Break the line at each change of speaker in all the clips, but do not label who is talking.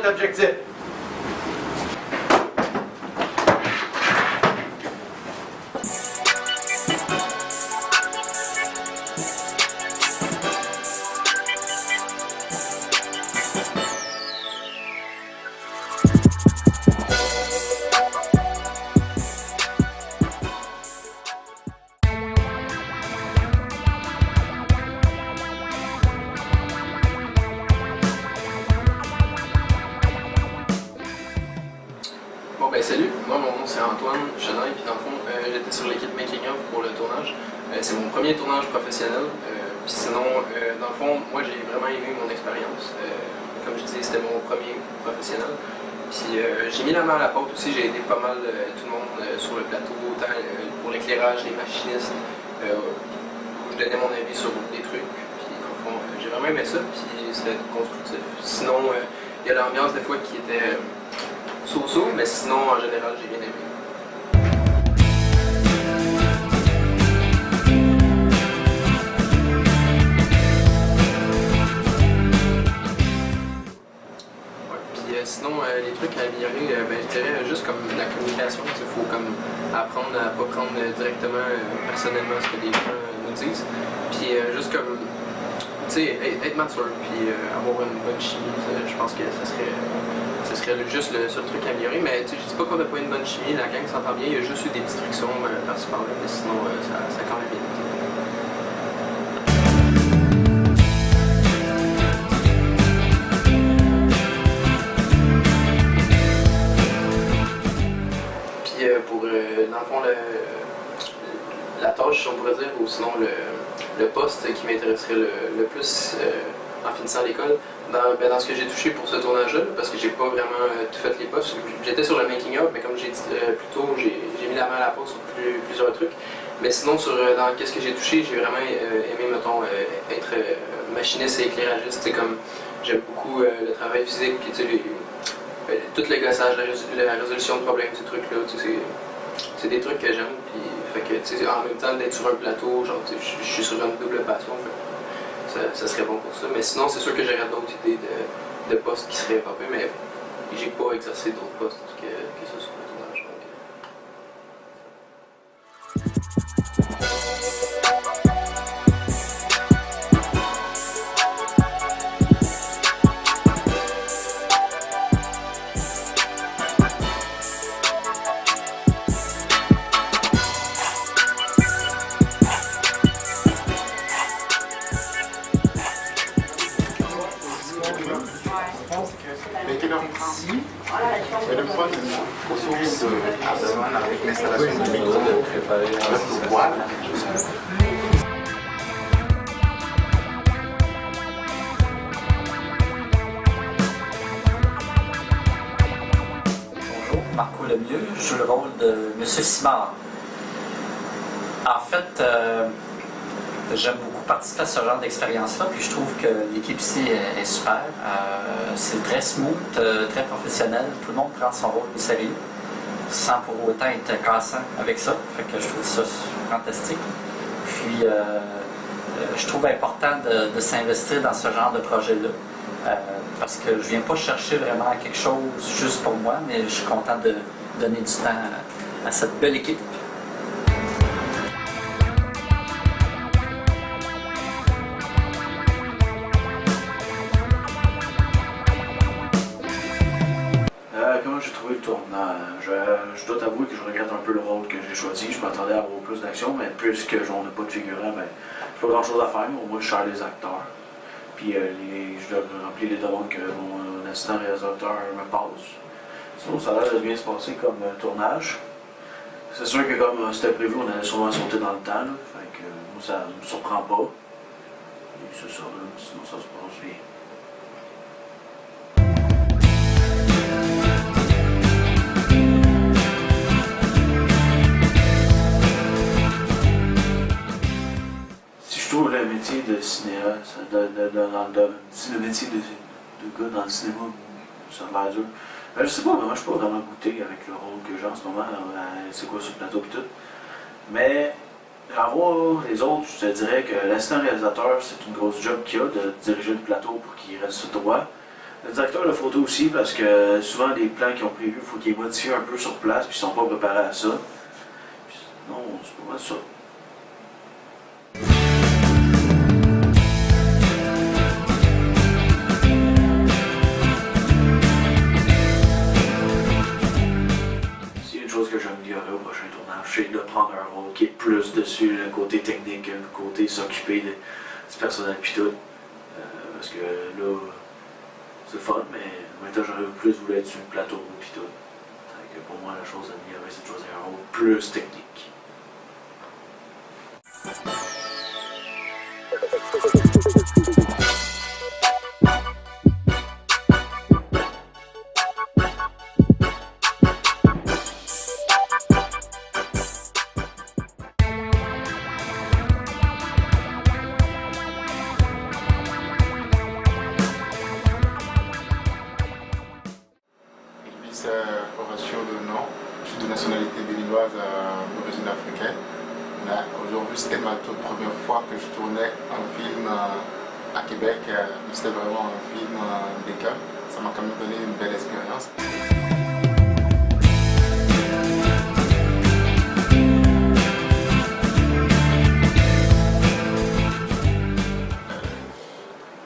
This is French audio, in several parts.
objectif.
Bon ben salut, moi mon nom c'est Antoine Chenaille, puis dans le fond j'étais sur l'équipe Making of pour le tournage. C'est mon premier tournage professionnel, puis sinon dans le fond moi j'ai vraiment aimé mon expérience. Comme je disais c'était mon premier professionnel. Puis j'ai mis la main à la pâte aussi, j'ai aidé pas mal tout le monde sur le plateau, autant pour l'éclairage, les machinistes, où je donnais mon avis sur des trucs. Puis dans le fond j'ai vraiment aimé ça, puis c'était constructif. Sinon il y a l'ambiance des fois qui était so-so, mais sinon, en général, j'ai bien aimé. Ouais, puis sinon, les trucs à améliorer, ben, je dirais juste comme la communication. Il faut comme apprendre à ne pas prendre directement personnellement ce que les gens nous disent. Puis juste comme, tu sais, être mature, puis avoir une bonne chimie, je pense que ça serait juste le seul truc à améliorer, mais je dis pas qu'on n'a pas une bonne chimie, la gang s'entend bien, il y a juste eu des petites frictions par-ci par-là, mais sinon ça a quand même bien été. Puis pour, dans le fond, la tâche, on pourrait dire, ou sinon le poste qui m'intéresserait le plus en finissant l'école, dans ce que j'ai touché pour ce tournage-là, parce que j'ai pas vraiment tout fait les postes. J'étais sur le making-of, mais comme j'ai dit plus tôt, j'ai mis la main à la pâte sur plusieurs trucs. Mais sinon, dans qu'est-ce que j'ai touché, j'ai vraiment aimé, mettons, être machiniste et éclairagiste. Comme j'aime beaucoup le travail physique, puis tout le gossage, la résolution de problèmes, ces trucs-là, c'est des trucs que j'aime. Puis, fait que, en même temps, d'être sur un plateau, genre, je suis sur une double passion. Ça serait bon pour ça. Mais sinon, c'est sûr que j'aurais d'autres idées de postes qui seraient pas pires, mais j'ai pas exercé d'autres postes que ça sur le tournage.
Et le point, c'est une sauce avec l'installation du micro de poêle.
Bonjour, Marco Lemieux, je joue le rôle de M. Simard. En fait, j'aime beaucoup participer à ce genre d'expérience-là, puis je trouve que l'équipe ici est super. C'est très smooth, très professionnel, tout le monde prend son rôle au sérieux, sans pour autant être cassant avec ça. Fait que je trouve ça fantastique. Puis, je trouve important de s'investir dans ce genre de projet-là, parce que je viens pas chercher vraiment quelque chose juste pour moi, mais je suis content de donner du temps à cette belle équipe.
Comment j'ai trouvé le tournage? Je dois t'avouer que je regrette un peu le rôle que j'ai choisi. Je m'attendais à avoir plus d'action, mais puisque j'en ai pas de figurant, ben, j'ai pas grand chose à faire, mais au moins je cherche les acteurs. Puis je dois remplir les demandes que mon assistant réalisateur me passe. Sinon, ça a l'air de bien se passer comme tournage. C'est sûr que comme c'était prévu, on allait sûrement sauter dans le temps. Là. Fait que moi, ça me surprend pas. Et c'est ça, là. Sinon ça se passe bien. Je trouve le métier de cinéaste, le métier de gars dans le cinéma, ça me l'air dur. Je sais pas, moi je suis pas vraiment goûté avec le rôle que j'ai en ce moment, c'est quoi sur le plateau et tout. Mais à voir les autres, je te dirais que l'assistant réalisateur, c'est une grosse job qu'il y a de diriger le plateau pour qu'il reste droit. Le directeur de photo aussi, parce que souvent les plans qu'ils ont prévus, il faut qu'ils les modifient un peu sur place, puis ils sont pas préparés à ça. Puis, non, c'est pas mal ça. S'il y a une chose que j'améliorerais au prochain tournage, c'est de prendre un rôle qui est plus dessus, le côté technique, le côté s'occuper du personnel puis tout. Parce que là, c'est fun, mais en même temps, j'aurais plus voulu être sur le plateau puis tout. Fait que pour moi, la chose à améliorer, c'est de choisir un rôle plus technique.
Horatio Donan, je suis de nationalité béninoise d'origine africaine. Mais aujourd'hui, c'était ma toute première fois que je tournais un film à Québec. C'était vraiment un film d'école. Ça m'a quand même donné une belle expérience.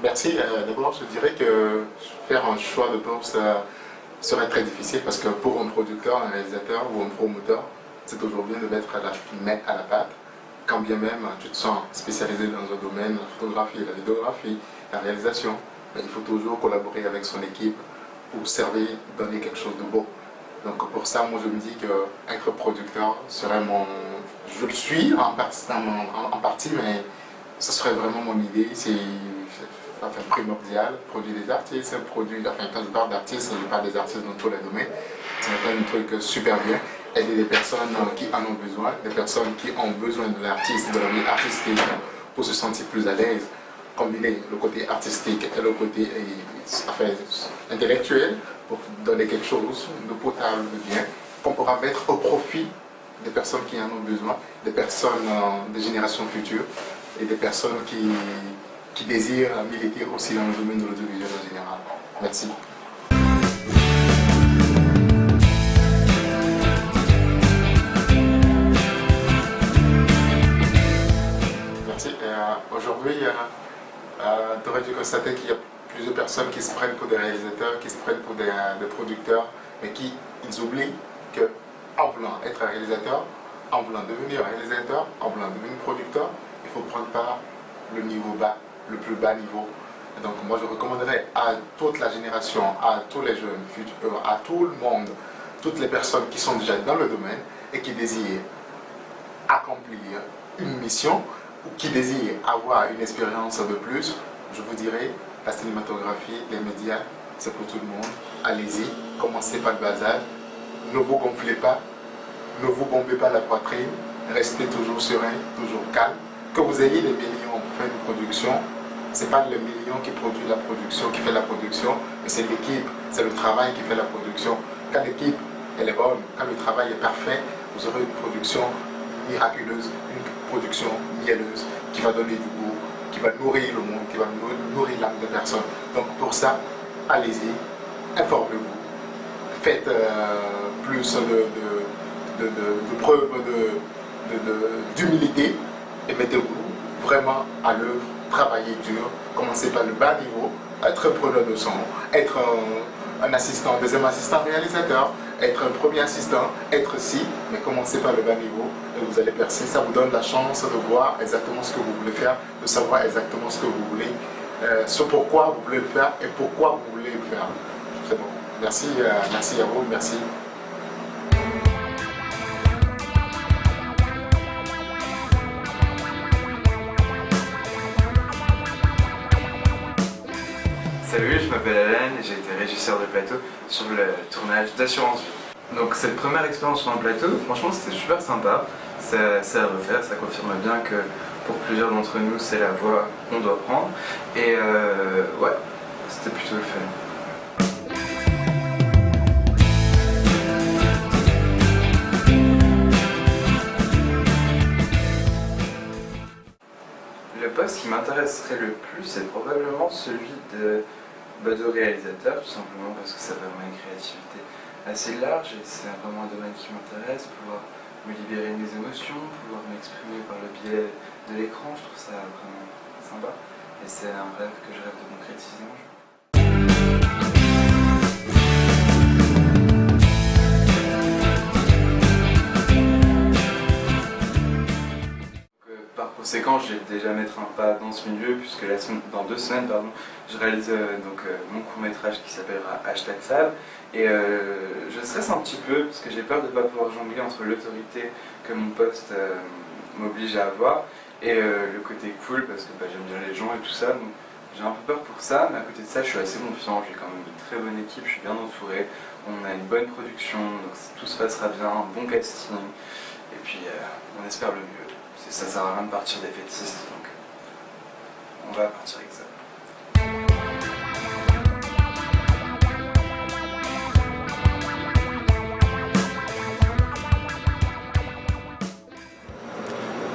Merci. D'abord, je dirais que faire un choix de bourse serait très difficile parce que pour un producteur, un réalisateur ou un promoteur, c'est toujours bien de mettre la main à la pâte. Quand bien même tu te sens spécialisé dans un domaine, la photographie, la vidéographie, la réalisation, il faut toujours collaborer avec son équipe pour servir, donner quelque chose de beau. Donc pour ça, moi je me dis que être producteur serait mon... Je le suis en partie, mais ce serait vraiment mon idée. C'est primordial, produire des artistes, quand je parle d'artistes, je parle des artistes dans tous les domaines. C'est un truc super bien. Aider des personnes qui en ont besoin, des personnes qui ont besoin de l'artiste, de la vie artistique pour se sentir plus à l'aise. Combiner le côté artistique et le côté intellectuel pour donner quelque chose de potable, de bien, qu'on pourra mettre au profit des personnes qui en ont besoin, des personnes des générations futures et des personnes qui désirent militer aussi dans le domaine de l'audiovisuel en général. Merci. Merci. Aujourd'hui, tu aurais dû constater qu'il y a plusieurs personnes qui se prennent pour des réalisateurs, qui se prennent pour des producteurs, mais qui ils oublient qu'en voulant être réalisateur, en voulant devenir réalisateur, en voulant devenir producteur, il faut prendre part le niveau bas, le plus bas niveau. Et donc moi je recommanderais à toute la génération, à tous les jeunes futurs, à tout le monde, toutes les personnes qui sont déjà dans le domaine et qui désirent accomplir une mission ou qui désirent avoir une expérience de plus, je vous dirais, la cinématographie, les médias, c'est pour tout le monde. Allez-y, commencez pas de bazar, ne vous gonflez pas, ne vous bombez pas la poitrine, restez toujours serein, toujours calme. Que vous ayez des millions pour faire une production, ce n'est pas le million qui produit la production, qui fait la production, mais c'est l'équipe, c'est le travail qui fait la production. Quand l'équipe elle est bonne, quand le travail est parfait, vous aurez une production miraculeuse, une production mielleuse qui va donner du goût, qui va nourrir le monde, qui va nourrir l'âme des personnes. Donc pour ça, allez-y, informez-vous, faites plus de preuves d'humilité et mettez-vous vraiment à l'œuvre, travaillez dur, commencez par le bas niveau, être preneur de son, être un assistant, deuxième assistant réalisateur, être un premier assistant, être si, mais commencez par le bas niveau et vous allez percer. Ça vous donne la chance de voir exactement ce que vous voulez faire, de savoir exactement ce que vous voulez, ce pourquoi vous voulez le faire et pourquoi vous voulez le faire. C'est bon. Merci, merci à vous, merci.
Salut, je m'appelle Alain et j'ai été régisseur de plateau sur le tournage d'Assurance Vie. Donc cette première expérience sur un plateau, franchement c'était super sympa, c'est à refaire, ça confirme bien que pour plusieurs d'entre nous c'est la voie qu'on doit prendre et ouais, c'était plutôt le fun. Le poste qui m'intéresserait le plus c'est probablement celui de réalisateur, tout simplement parce que ça permet une créativité assez large et c'est vraiment un domaine qui m'intéresse, pouvoir me libérer de mes émotions, pouvoir m'exprimer par le biais de l'écran, je trouve ça vraiment sympa et c'est un rêve que je rêve de concrétiser un jour. Par conséquent, je vais déjà mettre un pas dans ce milieu puisque dans 2 semaines, je réalise mon court-métrage qui s'appellera #Fab et je stresse un petit peu parce que j'ai peur de ne pas pouvoir jongler entre l'autorité que mon poste m'oblige à avoir et le côté cool parce que j'aime bien les gens et tout ça. Donc j'ai un peu peur pour ça, mais à côté de ça, je suis assez confiant. J'ai quand même une très bonne équipe, je suis bien entouré. On a une bonne production, donc tout se passera bien, un bon casting et puis on espère le mieux. Ça sert à rien de partir défaitiste, donc on va partir avec ça.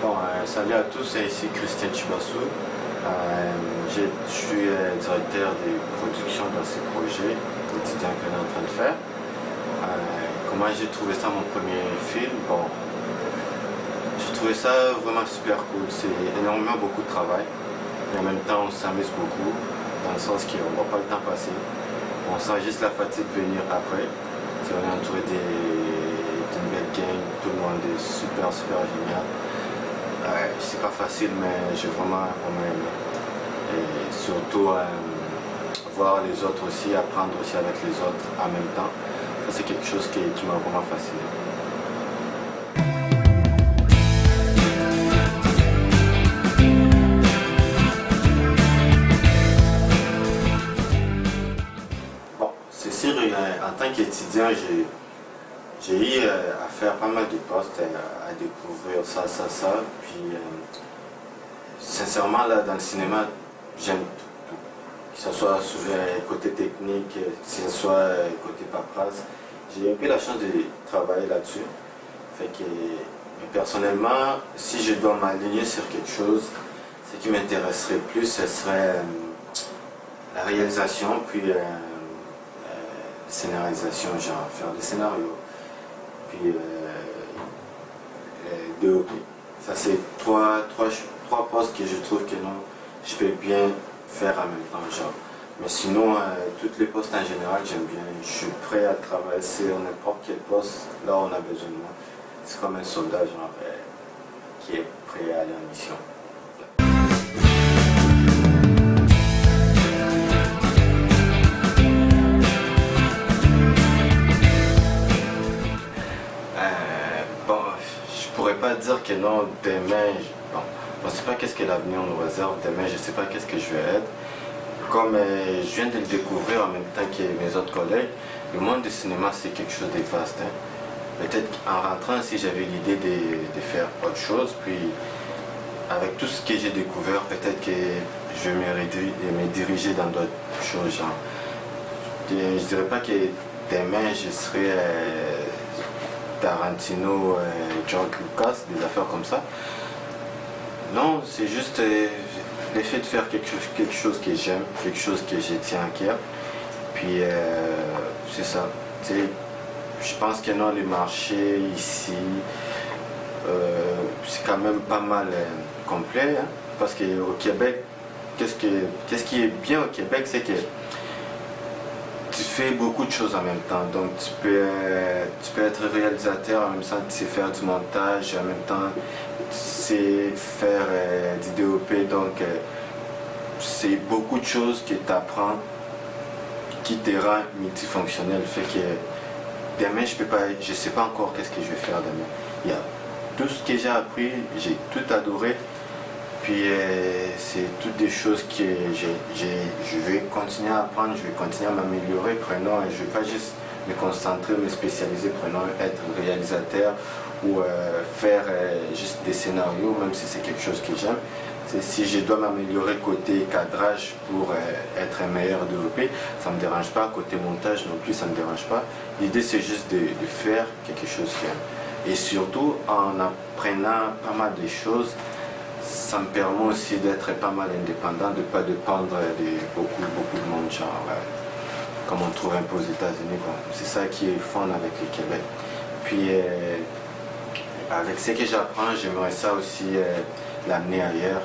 Bon, salut à tous, c'est ici Christian Chibassou. Je suis directeur des productions dans ce projet quotidien qu'on est en train de faire. Comment j'ai trouvé ça mon premier film? Bon, j'ai trouvé ça vraiment super cool. C'est énormément beaucoup de travail. Et en même temps, on s'amuse beaucoup, dans le sens qu'on ne voit pas le temps passer. On sent juste la fatigue venir après. On est entouré d'une belle gang, tout le monde est super génial. C'est pas facile, mais j'ai vraiment aimé. Et surtout, voir les autres aussi, apprendre aussi avec les autres en même temps. Ça, c'est quelque chose qui m'a vraiment fasciné. En tant qu'étudiant, j'ai eu à faire pas mal de postes, à découvrir ça. Puis, sincèrement, là, dans le cinéma, j'aime tout. Que ce soit sur le côté technique, que ce soit côté paperasse. J'ai eu la chance de travailler là-dessus. Fait que, personnellement, si je dois m'aligner sur quelque chose, ce qui m'intéresserait plus, ce serait la réalisation, puis scénarisation, genre faire des scénarios, puis DOP. Ça c'est trois postes que je trouve que non, je peux bien faire en même temps, genre. Mais sinon, tous les postes en général, j'aime bien. Je suis prêt à travailler sur n'importe quel poste, là on a besoin de moi. C'est comme un soldat, genre, qui est prêt à aller en mission. Je pourrais pas dire que non, demain, je ne sais pas qu'est-ce que l'avenir nous réserve, demain je ne sais pas qu'est-ce que je vais être. Comme je viens de le découvrir en même temps que mes autres collègues, le monde du cinéma c'est quelque chose de vaste. Hein. Peut-être qu'en rentrant, si j'avais l'idée de faire autre chose, puis avec tout ce que j'ai découvert, peut-être que je vais me diriger dans d'autres choses. Genre. Je ne dirais pas que demain je serai Tarantino, George Lucas, des affaires comme ça. Non, c'est juste l'effet de faire quelque chose que j'aime, quelque chose que je tiens à cœur. Puis c'est ça. Je pense que non, les marchés ici, c'est quand même pas mal complet. Hein, parce qu'au Québec, qu'est-ce qui est bien au Québec, c'est que tu fais beaucoup de choses en même temps. Donc tu peux être réalisateur, en même temps tu sais faire du montage, en même temps tu sais faire du DOP. Donc c'est beaucoup de choses que tu apprends qui te rend multifonctionnel. Fait que demain je sais pas encore qu'est-ce que je vais faire demain. Il y a tout ce que j'ai appris, j'ai tout adoré. Puis c'est toutes des choses que je vais continuer à apprendre, je vais continuer à m'améliorer, je ne vais pas juste me concentrer, me spécialiser, être réalisateur ou faire juste des scénarios, même si c'est quelque chose que j'aime. Si je dois m'améliorer côté cadrage pour être un meilleur développé, ça ne me dérange pas. Côté montage non plus, ça ne me dérange pas. L'idée c'est juste de faire quelque chose que j'aime. Et surtout en apprenant pas mal de choses, ça me permet aussi d'être pas mal indépendant, de ne pas dépendre de beaucoup de monde, genre, comme on trouve un peu aux États-Unis. Bon. C'est ça qui est fun avec le Québec. Puis, avec ce que j'apprends, j'aimerais ça aussi l'amener ailleurs.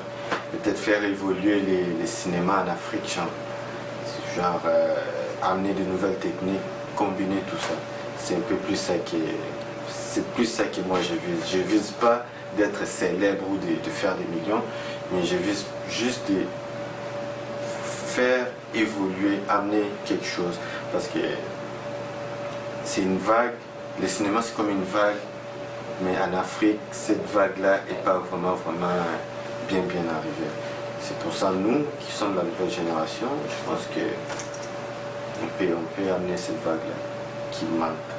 Peut-être faire évoluer les cinémas en Afrique, genre amener de nouvelles techniques, combiner tout ça. C'est un peu plus ça que moi je vise. Je vise pas d'être célèbre ou de faire des millions, mais je vise juste de faire évoluer, amener quelque chose. Parce que c'est une vague, le cinéma c'est comme une vague, mais en Afrique, cette vague-là n'est pas vraiment bien arrivée. C'est pour ça, nous, qui sommes la nouvelle génération, je pense qu'on peut amener cette vague-là qui manque.